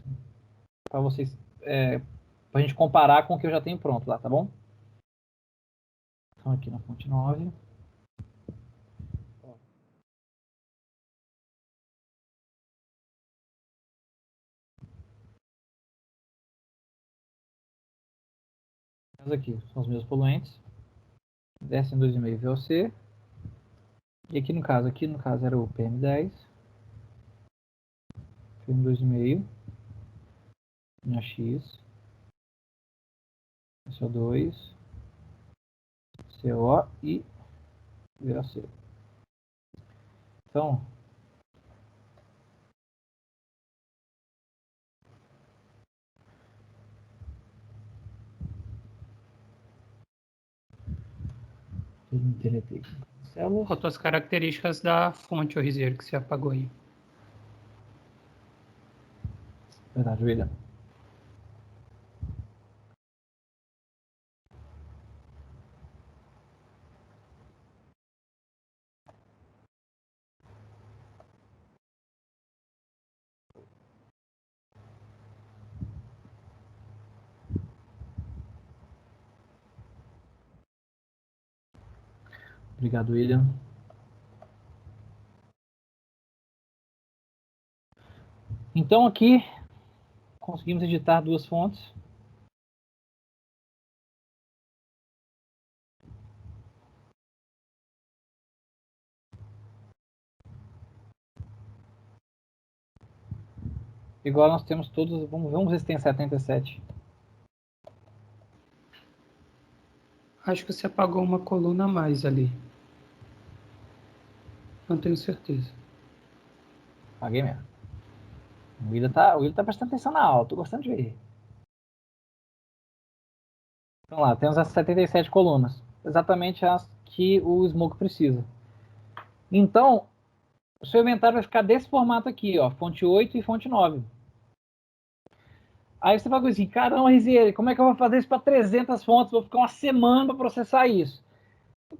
para a gente comparar com o que eu já tenho pronto lá, tá bom? Então, aqui na fonte 9. Aqui são os meus poluentes. Desce em 2,5 VOC. E aqui no caso era o PM10. PM2,5. Minha X. CO2. CO e VOC. Então, deletei células. Faltou as características da fonte, o Rizeiro, que você apagou aí. Verdade, William. Obrigado, William. Então aqui conseguimos editar duas fontes. Igual nós temos todos. Vamos ver se tem 77. Acho que você apagou uma coluna a mais ali. Não tenho certeza. Paguei mesmo. O William tá prestando atenção na aula. Tô gostando de ver. Então lá, temos as 77 colunas. Exatamente as que o Smoke precisa. Então, o seu inventário vai ficar desse formato aqui, ó. Fonte 8 e fonte 9. Aí você vai assim, caramba, Rizieri, como é que eu vou fazer isso para 300 fontes? Vou ficar uma semana para processar isso.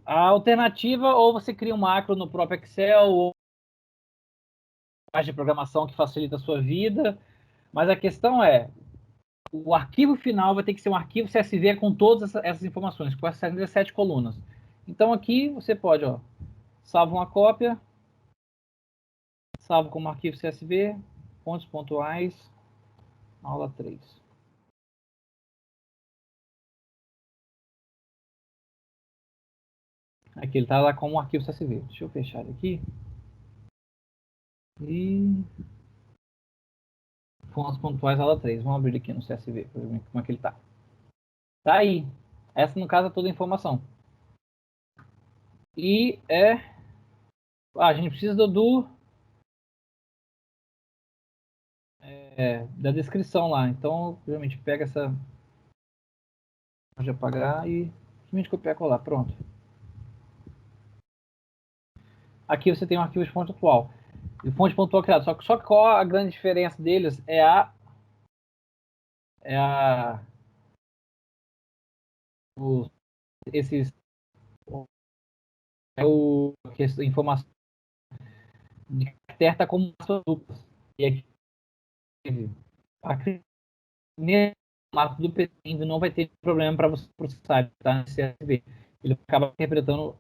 A alternativa, ou você cria um macro no próprio Excel, ou de programação que facilita a sua vida. Mas a questão é, o arquivo final vai ter que ser um arquivo CSV com todas essas informações, com essas 77 colunas. Então aqui você pode, ó, salva uma cópia, salvo como arquivo CSV, pontos pontuais, aula 3. Aqui ele está lá como arquivo CSV. Deixa eu fechar ele aqui. E pontos pontuais, aula 3. Vamos abrir aqui no CSV para ver como é que ele está. Tá aí. Essa, no caso, é toda a informação. E a gente precisa da descrição lá. Então, realmente pega essa. Pode apagar e simplesmente copiar e colar. Pronto. Aqui você tem um arquivo de fonte atual. E fonte pontual criado. Só que qual a grande diferença deles é a esses a informação de caractere está como duplas. E aqui Nesse formato do PC não vai ter problema para você processar, tá? Nesse CSV. Ele acaba interpretando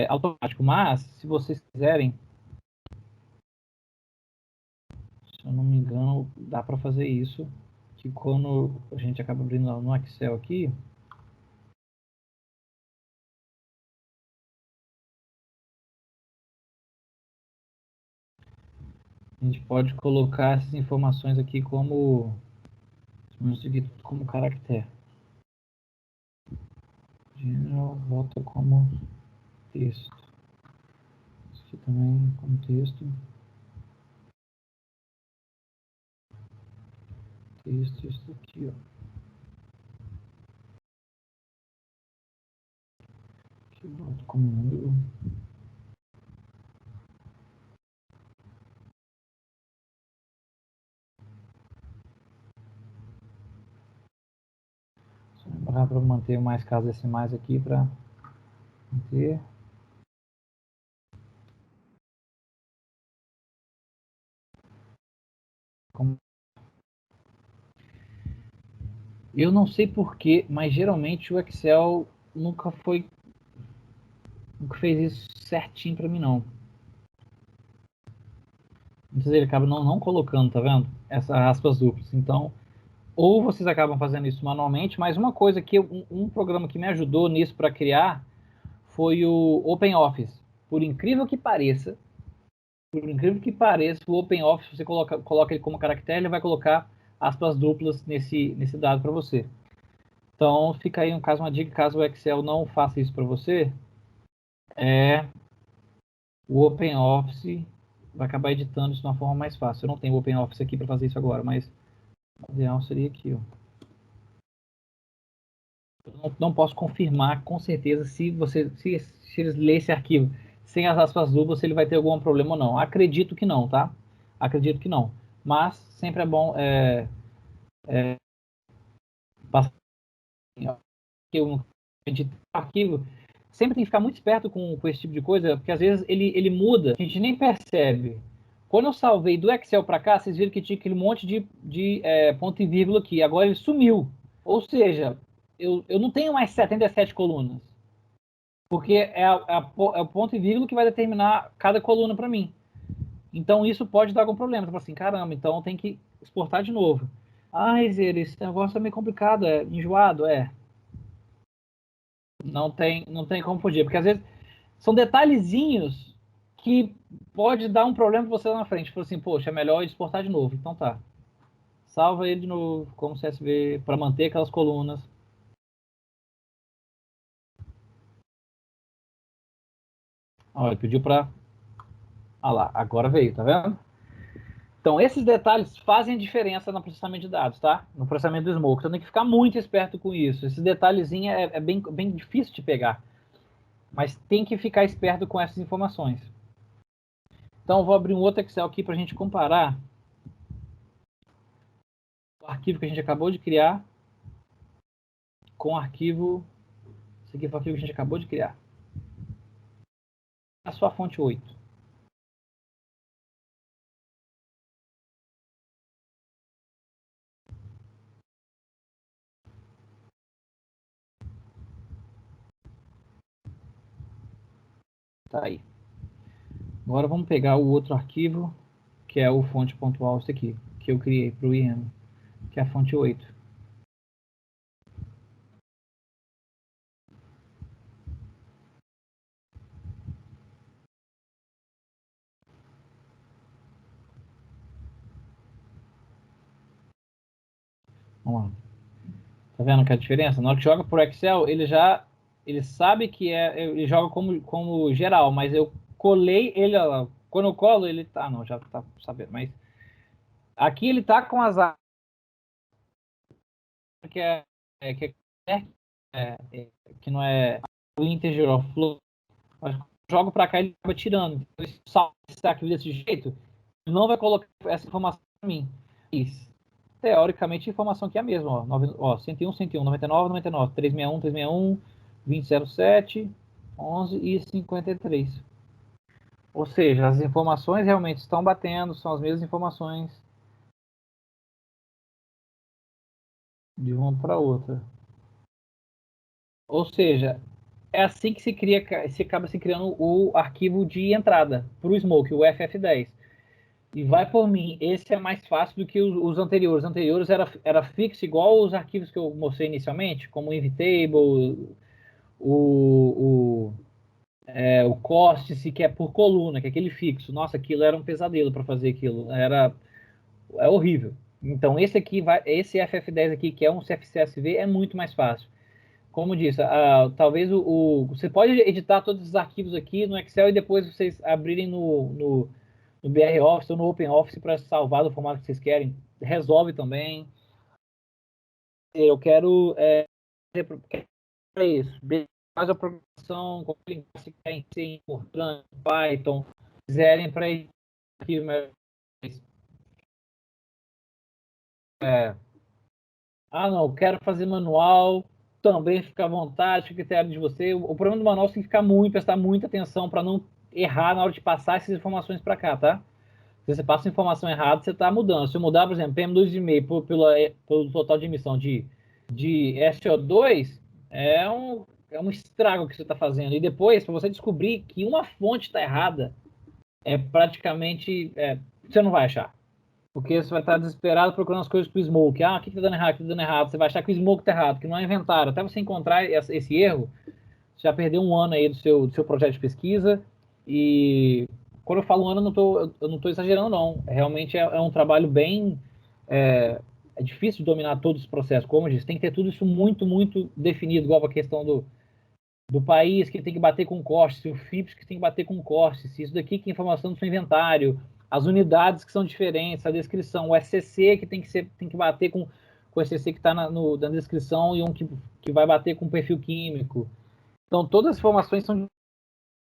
automático. Mas, se vocês quiserem, se eu não me engano, dá para fazer isso. Que quando a gente acaba abrindo no Excel aqui, a gente pode colocar essas informações aqui como, vamos seguir tudo como caractere. General volta como texto. Isso aqui também como texto. Texto, isso aqui, ó. Aqui volta como número. Só lembrar para manter mais casas decimais aqui para manter. Eu não sei porquê, mas geralmente o Excel nunca fez isso certinho para mim, não. Então ele acaba não colocando, tá vendo? Essas aspas duplas. Então, ou vocês acabam fazendo isso manualmente, mas uma coisa que um programa que me ajudou nisso para criar foi o OpenOffice. Por incrível que pareça, o OpenOffice, você coloca ele como caractere, ele vai colocar aspas duplas nesse dado para você. Então, fica aí uma dica, caso o Excel não faça isso para você, o OpenOffice vai acabar editando isso de uma forma mais fácil. Eu não tenho o OpenOffice aqui para fazer isso agora, mas o ideal seria aqui, ó. Eu não posso confirmar com certeza se eles lerem esse arquivo sem as aspas duplas, se ele vai ter algum problema ou não. Acredito que não, tá? Acredito que não. Mas sempre é bom passar o arquivo. Sempre tem que ficar muito esperto com esse tipo de coisa, porque às vezes ele muda, a gente nem percebe. Quando eu salvei do Excel para cá, vocês viram que tinha aquele monte de ponto e vírgula aqui. Agora ele sumiu. Ou seja, eu não tenho mais 77 colunas. Porque é o ponto e vírgula que vai determinar cada coluna para mim. Então isso pode dar algum problema. Você fala assim, caramba, então tem que exportar de novo. Ah, Zé, esse negócio é meio complicado, é enjoado, é. Não tem como fugir, porque às vezes são detalhezinhos que pode dar um problema para você lá na frente. Fala assim, poxa, é melhor exportar de novo. Então tá. Salva ele de novo, como CSV, para manter aquelas colunas. Olha, pediu para. Ah lá, agora veio, tá vendo? Então, esses detalhes fazem diferença no processamento de dados, tá? No processamento do Smoke. Então, tem que ficar muito esperto com isso. Esse detalhezinho é bem difícil de pegar. Mas tem que ficar esperto com essas informações. Então, eu vou abrir um outro Excel aqui para a gente comparar o arquivo que a gente acabou de criar com o arquivo. Esse aqui foi o arquivo que a gente acabou de criar. A sua fonte 8. Tá aí. Agora vamos pegar o outro arquivo, que é o fonte pontual, esse aqui, que eu criei para o IM, que é a fonte 8. Vamos lá. Tá vendo que é a diferença? Na hora que joga por Excel, ele sabe que ele joga como geral, mas eu colei ele, ó, quando eu colo, ele tá, não, já tá sabendo, mas aqui ele tá com as áreas que que não é o integer of float, mas jogo para cá ele acaba tirando. Então, se salva esse arquivo desse jeito, ele não vai colocar essa informação para mim. Isso. Teoricamente, a informação aqui é a mesma, ó, 101, 101, 99, 99, 361, 361, 2007, 11 e 53. Ou seja, as informações realmente estão batendo, são as mesmas informações. de uma para outra. Ou seja, é assim que se cria, se acaba se criando o arquivo de entrada para o Smoke, o FF10. E vai por mim, esse é mais fácil do que os anteriores. Os anteriores era fixo, igual os arquivos que eu mostrei inicialmente, como o Invitable, o, o Cóstice, que é por coluna, que é aquele fixo. Nossa, aquilo era um pesadelo para fazer aquilo. É horrível. Então, esse FF10 aqui, que é um CFCSV, é muito mais fácil. Como disse, talvez você pode editar todos os arquivos aqui no Excel e depois vocês abrirem no BR Office ou no Open Office para salvar do formato que vocês querem. Resolve também. Eu quero para isso. Faz a programação, como se quer em C, Fortran, Python, quiserem para arquivo. Não, quero fazer manual, também fica à vontade, fica a critério de você. O problema do manual você tem que prestar muita atenção para não errar na hora de passar essas informações para cá, tá? Se você passa informação errada, você está mudando. Se eu mudar, por exemplo, PM2,5 pelo total de emissão de SO2, é um estrago que você está fazendo. E depois, para você descobrir que uma fonte está errada, você não vai achar. Porque você vai estar desesperado procurando as coisas com o Smoke. O que está dando errado? O que está dando errado? Você vai achar que o Smoke está errado, que não é inventário. Até você encontrar esse erro, você já perdeu um ano aí do seu projeto de pesquisa. E quando eu falo um ano, eu não estou exagerando, não. Realmente é um trabalho bem... É difícil de dominar todos os processos. Como eu disse, tem que ter tudo isso muito, muito definido, igual a questão do país que tem que bater com corte, o FIPS que tem que bater com corte, se isso daqui que é informação do seu inventário, as unidades que são diferentes, a descrição, o SCC que tem que bater com o SCC que está na descrição e um que vai bater com o perfil químico. Então, todas as informações são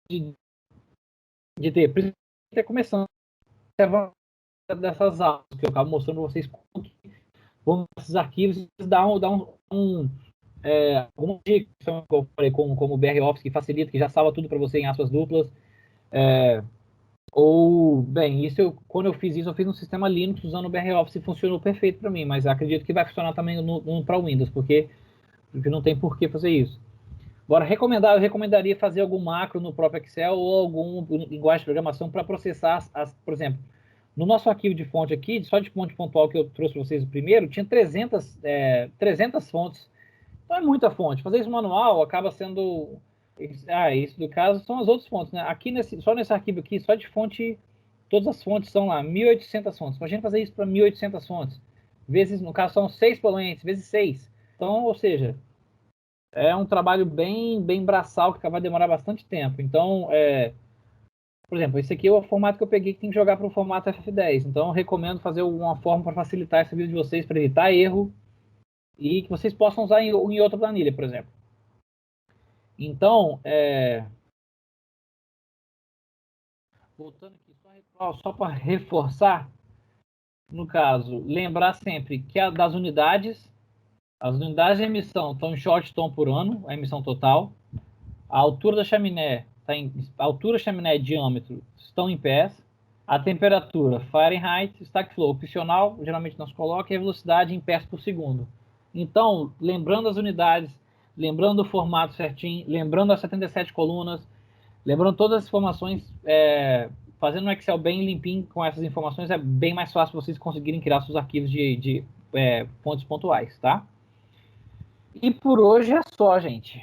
de ter. Por isso que está começando dessas aulas, que eu acabo mostrando para vocês como que vão esses arquivos e dá alguma dica que eu falei, como o BR Office, que facilita, que já salva tudo para você em aspas duplas. Bem, quando eu fiz isso, eu fiz um sistema Linux usando o BR Office e funcionou perfeito para mim, mas acredito que vai funcionar também para o Windows, porque não tem por que fazer isso. Agora, eu recomendaria fazer algum macro no próprio Excel ou algum linguagem de programação para processar, por exemplo, no nosso arquivo de fonte aqui, só de fonte pontual que eu trouxe para vocês o primeiro, tinha 300 fontes. Então é muita fonte. Fazer isso manual acaba sendo... isso do caso são as outras fontes, né? Aqui só nesse arquivo aqui, só de fonte, todas as fontes são lá, 1.800 fontes. Imagina fazer isso para 1.800 fontes. No caso, são 6 poluentes, vezes 6. Então, ou seja, é um trabalho bem, bem braçal que vai demorar bastante tempo. Então, por exemplo, esse aqui é o formato que eu peguei que tem que jogar para o formato FF10. Então, eu recomendo fazer alguma forma para facilitar essa vida de vocês, para evitar erro e que vocês possam usar em outra planilha, por exemplo. Então, voltando aqui, só para reforçar, no caso, lembrar sempre que as unidades de emissão estão em short ton por ano, a emissão total. A altura da chaminé, e diâmetro estão em pés. A temperatura, Fahrenheit, stack flow opcional, geralmente nós coloca, e a velocidade em pés por segundo. Então, lembrando as unidades, lembrando o formato certinho, lembrando as 77 colunas, lembrando todas as informações, fazendo um Excel bem limpinho com essas informações, é bem mais fácil vocês conseguirem criar seus arquivos de fontes pontuais, tá? E por hoje é só, gente.